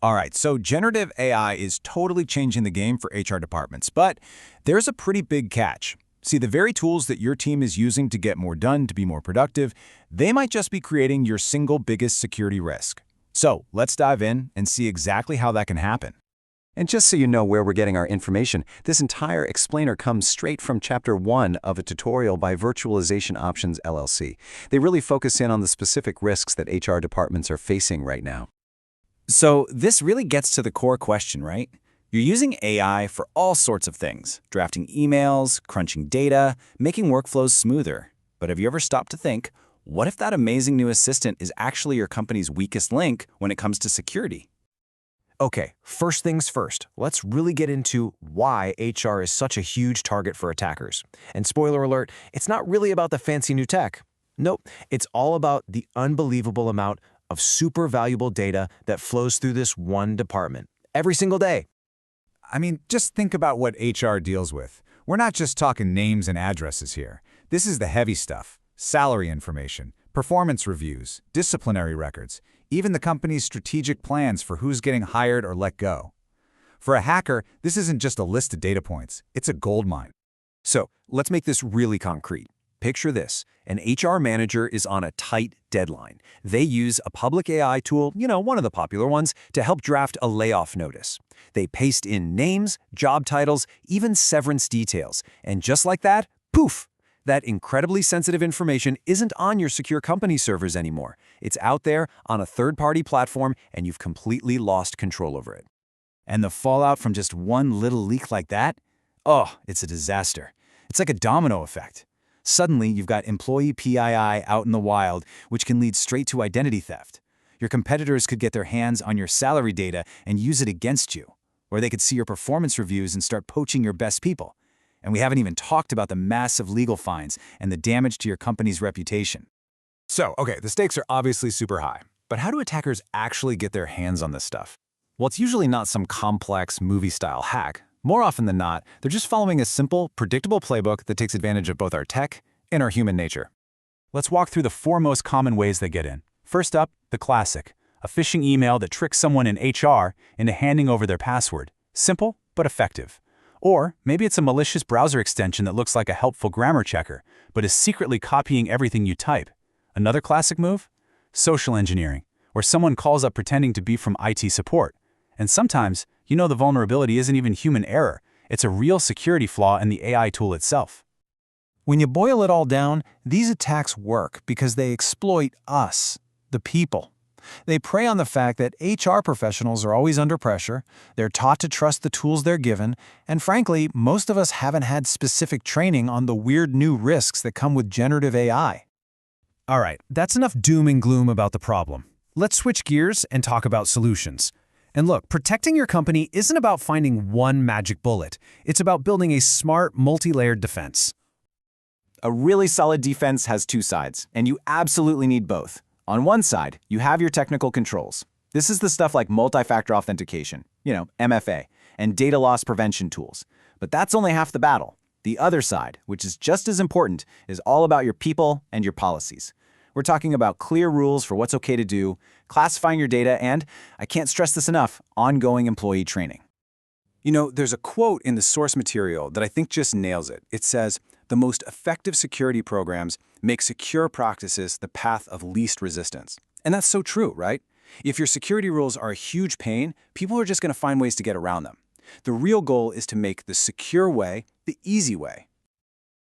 All right, so generative AI is totally changing the game for HR departments, but there's a pretty big catch. See, the very tools that your team is using to get more done, to be more productive, they might just be creating your single biggest security risk. So let's dive in and see exactly how that can happen. And just so you know where we're getting our information, this entire explainer comes straight from Chapter 1 of a tutorial by Virtualization Options LLC. They really focus in on the specific risks that HR departments are facing right now. So this really gets to the core question, right? You're using AI for all sorts of things, drafting emails, crunching data, making workflows smoother. But have you ever stopped to think, what if that amazing new assistant is actually your company's weakest link when it comes to security? Okay, first things first, let's really get into why HR is such a huge target for attackers. And spoiler alert, it's not really about the fancy new tech. Nope, it's all about the unbelievable amount of super valuable data that flows through this one department every single day. I mean, just think about what HR deals with. We're not just talking names and addresses here. This is the heavy stuff: salary information, performance reviews, disciplinary records, even the company's strategic plans for who's getting hired or let go. For a hacker, this isn't just a list of data points. It's a goldmine. So let's make this really concrete. Picture this. An HR manager is on a tight deadline. They use a public AI tool, one of the popular ones, to help draft a layoff notice. They paste in names, job titles, even severance details. And just like that, poof! That incredibly sensitive information isn't on your secure company servers anymore. It's out there on a third-party platform, and you've completely lost control over it. And the fallout from just one little leak like that? Oh, it's a disaster. It's like a domino effect. Suddenly, you've got employee PII out in the wild, which can lead straight to identity theft. Your competitors could get their hands on your salary data and use it against you, or they could see your performance reviews and start poaching your best people. And we haven't even talked about the massive legal fines and the damage to your company's reputation. So, okay, the stakes are obviously super high. But how do attackers actually get their hands on this stuff? Well, it's usually not some complex movie-style hack. More often than not, they're just following a simple, predictable playbook that takes advantage of both our tech and our human nature. Let's walk through the 4 most common ways they get in. First up, the classic: a phishing email that tricks someone in HR into handing over their password. Simple, but effective. Or maybe it's a malicious browser extension that looks like a helpful grammar checker, but is secretly copying everything you type. Another classic move? Social engineering, where someone calls up pretending to be from IT support. And sometimes, the vulnerability isn't even human error. It's a real security flaw in the AI tool itself. When you boil it all down, these attacks work because they exploit us, the people. They prey on the fact that HR professionals are always under pressure, they're taught to trust the tools they're given, and frankly, most of us haven't had specific training on the weird new risks that come with generative AI. All right, that's enough doom and gloom about the problem. Let's switch gears and talk about solutions. And look, protecting your company isn't about finding one magic bullet. It's about building a smart, multi-layered defense. A really solid defense has 2 sides, and you absolutely need both. On one side, you have your technical controls. This is the stuff like multi-factor authentication, MFA, and data loss prevention tools. But that's only half the battle. The other side, which is just as important, is all about your people and your policies. We're talking about clear rules for what's okay to do, classifying your data, and, I can't stress this enough, ongoing employee training. There's a quote in the source material that I think just nails it. It says, "The most effective security programs make secure practices the path of least resistance." And that's so true, right? If your security rules are a huge pain, people are just going to find ways to get around them. The real goal is to make the secure way the easy way.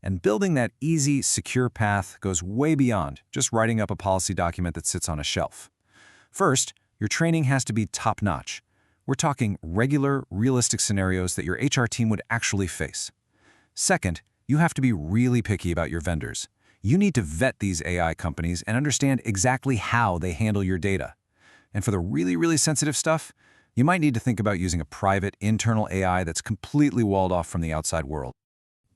And building that easy, secure path goes way beyond just writing up a policy document that sits on a shelf. First, your training has to be top-notch. We're talking regular, realistic scenarios that your HR team would actually face. Second, you have to be really picky about your vendors. You need to vet these AI companies and understand exactly how they handle your data. And for the really, really sensitive stuff, you might need to think about using a private, internal AI that's completely walled off from the outside world.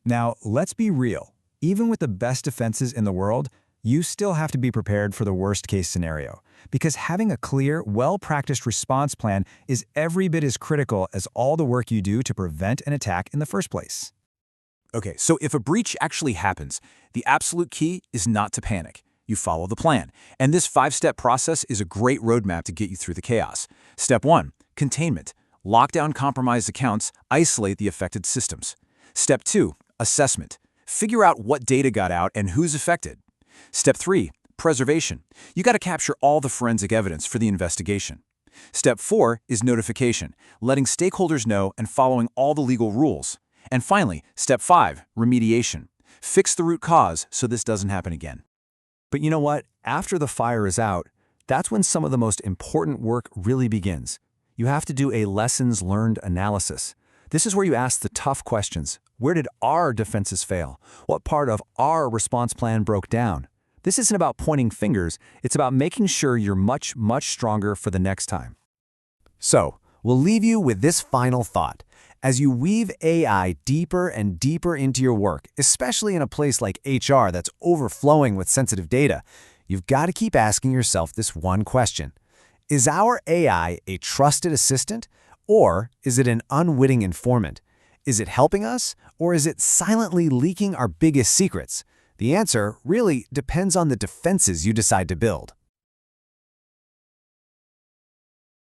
Now, let's be real. Even with the best defenses in the world, you still have to be prepared for the worst-case scenario, because having a clear, well-practiced response plan is every bit as critical as all the work you do to prevent an attack in the first place. Okay, so if a breach actually happens, the absolute key is not to panic. You follow the plan. And this 5-step process is a great roadmap to get you through the chaos. Step 1. Containment. Lock down compromised accounts, isolate the affected systems. Step 2. Assessment. Figure out what data got out and who's affected. Step 3. Preservation. You got to capture all the forensic evidence for the investigation. Step 4 is notification, letting stakeholders know and following all the legal rules. And finally, Step 5, remediation. Fix the root cause so this doesn't happen again. But you know what? After the fire is out, that's when some of the most important work really begins. You have to do a lessons learned analysis. This is where you ask the tough questions. Where did our defenses fail? What part of our response plan broke down? This isn't about pointing fingers, it's about making sure you're much, much stronger for the next time. So, we'll leave you with this final thought. As you weave AI deeper and deeper into your work, especially in a place like HR that's overflowing with sensitive data, you've got to keep asking yourself this one question. Is our AI a trusted assistant, or is it an unwitting informant? Is it helping us, or is it silently leaking our biggest secrets? The answer really depends on the defenses you decide to build.